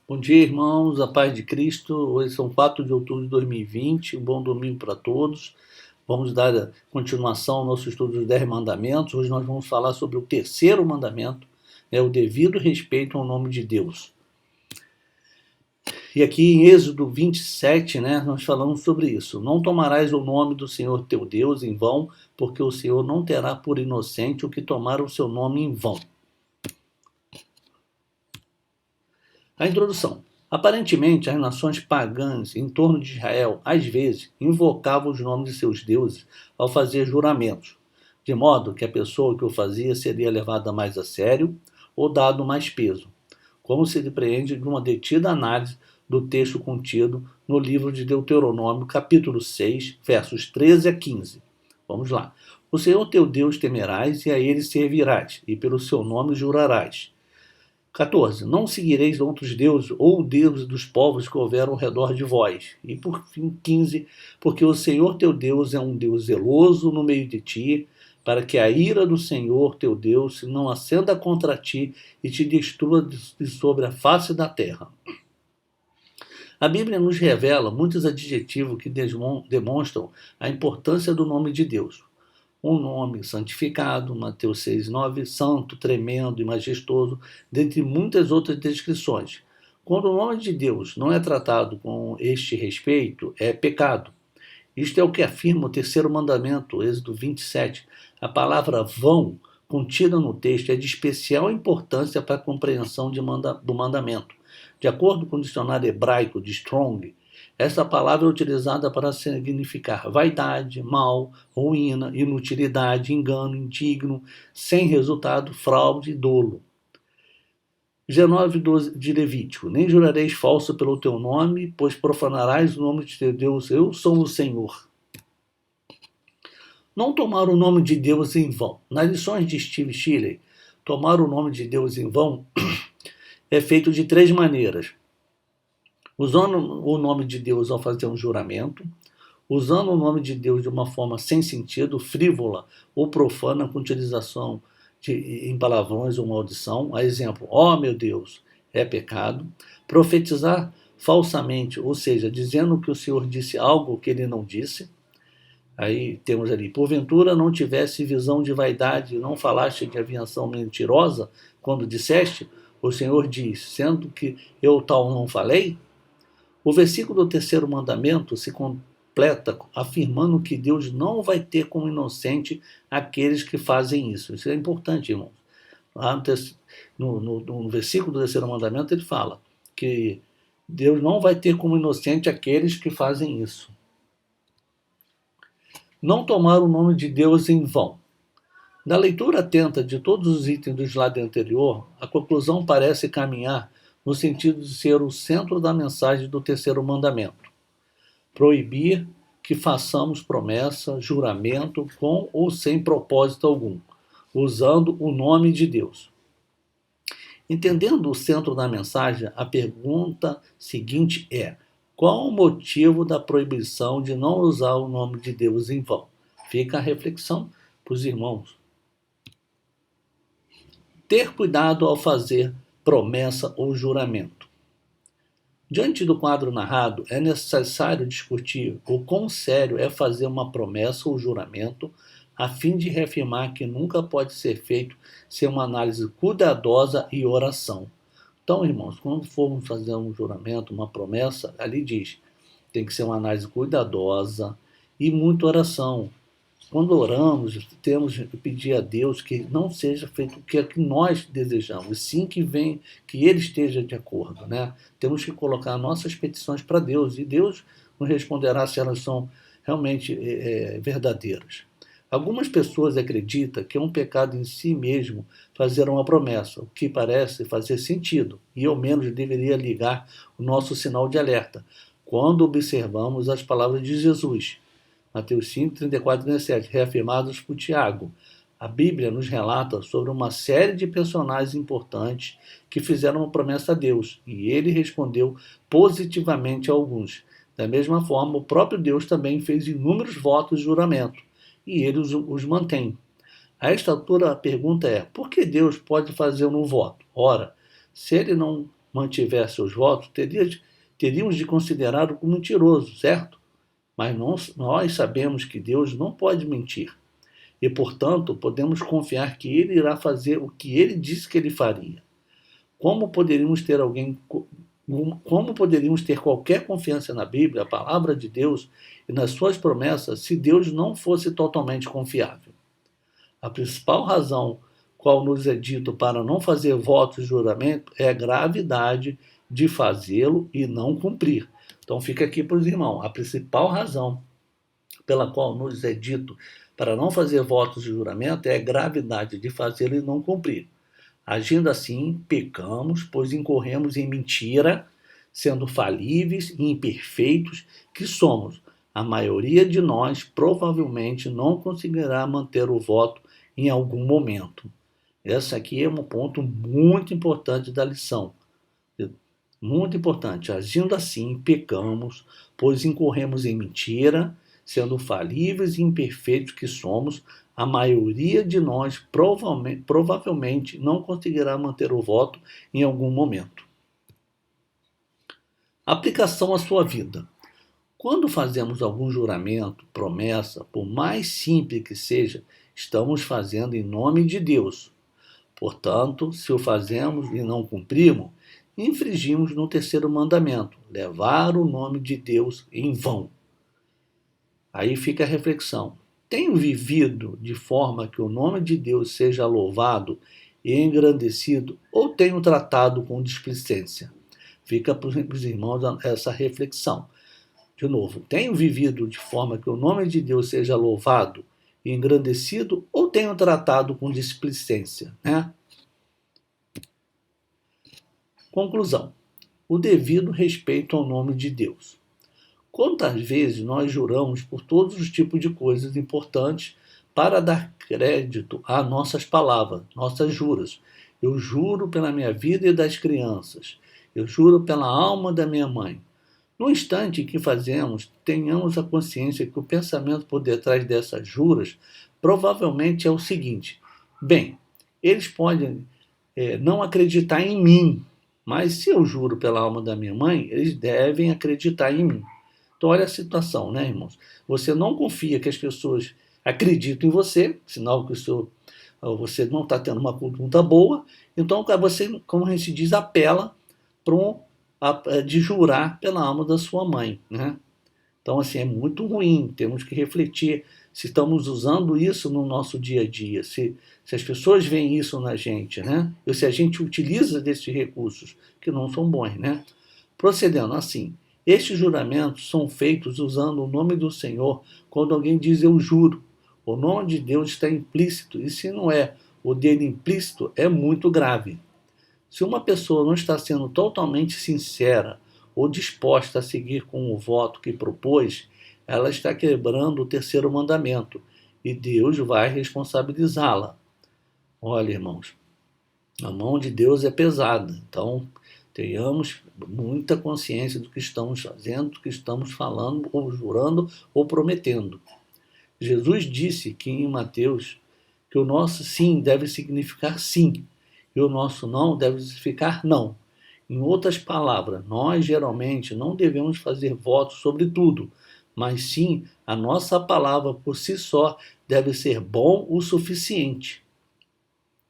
Bom dia, irmãos, a paz de Cristo. Hoje são 4 de outubro de 2020. Um bom domingo para todos. Vamos dar continuação ao nosso estudo dos 10 mandamentos. Hoje nós vamos falar sobre o terceiro mandamento, o devido respeito ao nome de Deus. E aqui em Êxodo 27, nós falamos sobre isso. Não tomarás o nome do Senhor teu Deus em vão, porque o Senhor não terá por inocente o que tomar o seu nome em vão. A introdução. Aparentemente, as nações pagãs em torno de Israel, às vezes, invocavam os nomes de seus deuses ao fazer juramentos, de modo que a pessoa que o fazia seria levada mais a sério ou dado mais peso, como se depreende de uma detida análise do texto contido no livro de Deuteronômio, capítulo 6, versos 13 a 15. Vamos lá. O Senhor teu Deus temerás e a ele servirás, e pelo seu nome jurarás. 14. Não seguireis outros deuses ou deuses dos povos que houver ao redor de vós. E por fim, 15. Porque o Senhor teu Deus é um Deus zeloso no meio de ti, para que a ira do Senhor teu Deus não acenda contra ti e te destrua de sobre a face da terra. A Bíblia nos revela muitos adjetivos que demonstram a importância do nome de Deus. Um nome santificado, Mateus 6,9, santo, tremendo e majestoso, dentre muitas outras descrições. Quando o nome de Deus não é tratado com este respeito, é pecado. Isto é o que afirma o terceiro mandamento, Êxodo 27. A palavra vão, contida no texto, é de especial importância para a compreensão do mandamento. De acordo com o dicionário hebraico de Strong, essa palavra é utilizada para significar vaidade, mal, ruína, inutilidade, engano, indigno, sem resultado, fraude e dolo. 19:12 de Levítico. Nem jurareis falso pelo teu nome, pois profanarás o nome de teu Deus. Eu sou o Senhor. Não tomar o nome de Deus em vão. Nas lições de Steve Shirley, tomar o nome de Deus em vão é feito de 3 maneiras. Usando o nome de Deus ao fazer um juramento, usando o nome de Deus de uma forma sem sentido, frívola ou profana, com utilização em palavrões ou maldição, a exemplo, meu Deus, é pecado, profetizar falsamente, ou seja, dizendo que o Senhor disse algo que ele não disse. Aí temos ali, porventura não tivesse visão de vaidade, não falaste de aviação mentirosa, quando disseste, o Senhor diz, sendo que eu tal não falei? O versículo do terceiro mandamento se completa afirmando que Deus não vai ter como inocente aqueles que fazem isso. Isso é importante, irmãos. Lá no versículo do terceiro mandamento ele fala que Deus não vai ter como inocente aqueles que fazem isso. Não tomar o nome de Deus em vão. Na leitura atenta de todos os itens do slide anterior, a conclusão parece caminhar no sentido de ser o centro da mensagem do terceiro mandamento. Proibir que façamos promessa, juramento, com ou sem propósito algum, usando o nome de Deus. Entendendo o centro da mensagem, a pergunta seguinte é: qual o motivo da proibição de não usar o nome de Deus em vão? Fica a reflexão para os irmãos. Ter cuidado ao fazer promessa ou juramento. Diante do quadro narrado, é necessário discutir o quão sério é fazer uma promessa ou juramento, a fim de reafirmar que nunca pode ser feito sem uma análise cuidadosa e oração. Então, irmãos, quando formos fazer um juramento, uma promessa, ali diz, tem que ser uma análise cuidadosa e muita oração. Quando oramos, temos que pedir a Deus que não seja feito o que nós desejamos, sim que Ele esteja de acordo, Temos que colocar nossas petições para Deus, e Deus nos responderá se elas são realmente verdadeiras. Algumas pessoas acreditam que é um pecado em si mesmo fazer uma promessa, o que parece fazer sentido, e ao menos deveria ligar o nosso sinal de alerta, quando observamos as palavras de Jesus. Mateus 5, 34 e 37, reafirmados por Tiago. A Bíblia nos relata sobre uma série de personagens importantes que fizeram uma promessa a Deus, e ele respondeu positivamente a alguns. Da mesma forma, o próprio Deus também fez inúmeros votos de juramento, e ele os mantém. A esta altura, a pergunta é, por que Deus pode fazer um voto? Ora, se ele não mantiver seus votos, teríamos de considerá-lo como mentiroso, certo? Mas nós sabemos que Deus não pode mentir. E, portanto, podemos confiar que ele irá fazer o que ele disse que ele faria. Como poderíamos ter qualquer confiança na Bíblia, a palavra de Deus e nas suas promessas, se Deus não fosse totalmente confiável? A principal razão qual nos é dito para não fazer votos de juramento é a gravidade de fazê-lo e não cumprir. Então fica aqui para os irmãos, a principal razão pela qual nos é dito para não fazer votos de juramento é a gravidade de fazê-lo e não cumprir. Agindo assim, pecamos, pois incorremos em mentira, sendo falíveis e imperfeitos que somos. A maioria de nós provavelmente não conseguirá manter o voto em algum momento. Esse aqui é um ponto muito importante da lição. Muito importante. Agindo assim, pecamos, pois incorremos em mentira, sendo falíveis e imperfeitos que somos. A maioria de nós provavelmente não conseguirá manter o voto em algum momento. Aplicação à sua vida. Quando fazemos algum juramento, promessa, por mais simples que seja, estamos fazendo em nome de Deus. Portanto, se o fazemos e não cumprimos, infringimos no terceiro mandamento, levar o nome de Deus em vão. Aí fica a reflexão. Tenho vivido de forma que o nome de Deus seja louvado e engrandecido ou tenho tratado com displicência? Fica para os irmãos essa reflexão. De novo, tenho vivido de forma que o nome de Deus seja louvado e engrandecido ou tenho tratado com displicência, né? Conclusão. O devido respeito ao nome de Deus. Quantas vezes nós juramos por todos os tipos de coisas importantes para dar crédito a nossas palavras, nossas juras. Eu juro pela minha vida e das crianças. Eu juro pela alma da minha mãe. No instante que fazemos, tenhamos a consciência que o pensamento por detrás dessas juras provavelmente é o seguinte: bem, eles podem não acreditar em mim, mas se eu juro pela alma da minha mãe, eles devem acreditar em mim. Então olha a situação, né, irmãos? Você não confia que as pessoas acreditam em você, sinal que você não está tendo uma conduta boa, então você, como a gente diz, apela de jurar pela alma da sua mãe, né? Então, assim, é muito ruim, temos que refletir se estamos usando isso no nosso dia a dia, se as pessoas veem isso na gente, né? Ou se a gente utiliza desses recursos, que não são bons, né? Procedendo assim, estes juramentos são feitos usando o nome do Senhor quando alguém diz eu juro. O nome de Deus está implícito, e se não é o dele implícito, é muito grave. Se uma pessoa não está sendo totalmente sincera ou disposta a seguir com o voto que propôs, ela está quebrando o terceiro mandamento e Deus vai responsabilizá-la. Olha, irmãos, a mão de Deus é pesada, então tenhamos muita consciência do que estamos fazendo, do que estamos falando, ou jurando, ou prometendo. Jesus disse que em Mateus que o nosso sim deve significar sim, e o nosso não deve significar não. Em outras palavras, nós geralmente não devemos fazer votos sobre tudo, mas sim a nossa palavra por si só deve ser bom o suficiente.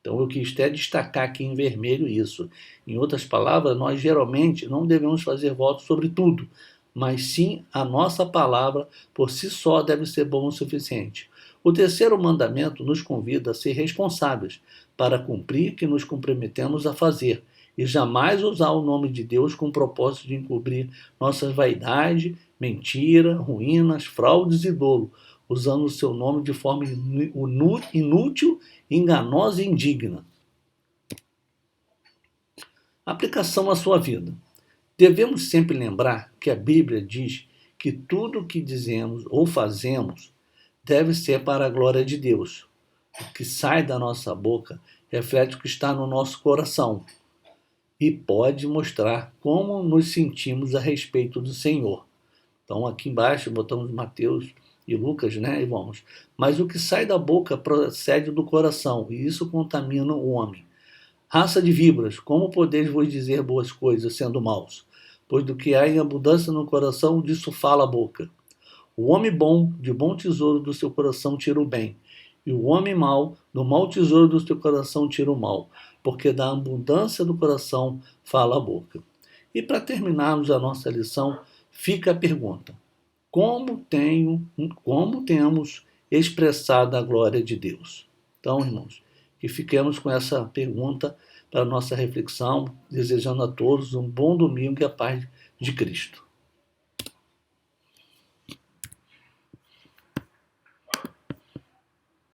Então eu quis até destacar aqui em vermelho isso. Em outras palavras, nós geralmente não devemos fazer votos sobre tudo, mas sim a nossa palavra por si só deve ser bom o suficiente. O terceiro mandamento nos convida a ser responsáveis para cumprir o que nos comprometemos a fazer e jamais usar o nome de Deus com o propósito de encobrir nossas vaidades, mentira, ruínas, fraudes e dolo, usando o seu nome de forma inútil, enganosa e indigna. Aplicação à sua vida. Devemos sempre lembrar que a Bíblia diz que tudo o que dizemos ou fazemos deve ser para a glória de Deus. O que sai da nossa boca reflete o que está no nosso coração e pode mostrar como nos sentimos a respeito do Senhor. Então aqui embaixo botamos Mateus e Lucas, né? E vamos. Mas o que sai da boca procede do coração, e isso contamina o homem. Raça de víboras, como podeis vos dizer boas coisas, sendo maus? Pois do que há em abundância no coração, disso fala a boca. O homem bom, de bom tesouro do seu coração, tira o bem. E o homem mau, do mau tesouro do seu coração, tira o mal. Porque da abundância do coração fala a boca. E para terminarmos a nossa lição, fica a pergunta: como temos expressado a glória de Deus? Então, irmãos, que fiquemos com essa pergunta para a nossa reflexão, desejando a todos um bom domingo e a paz de Cristo.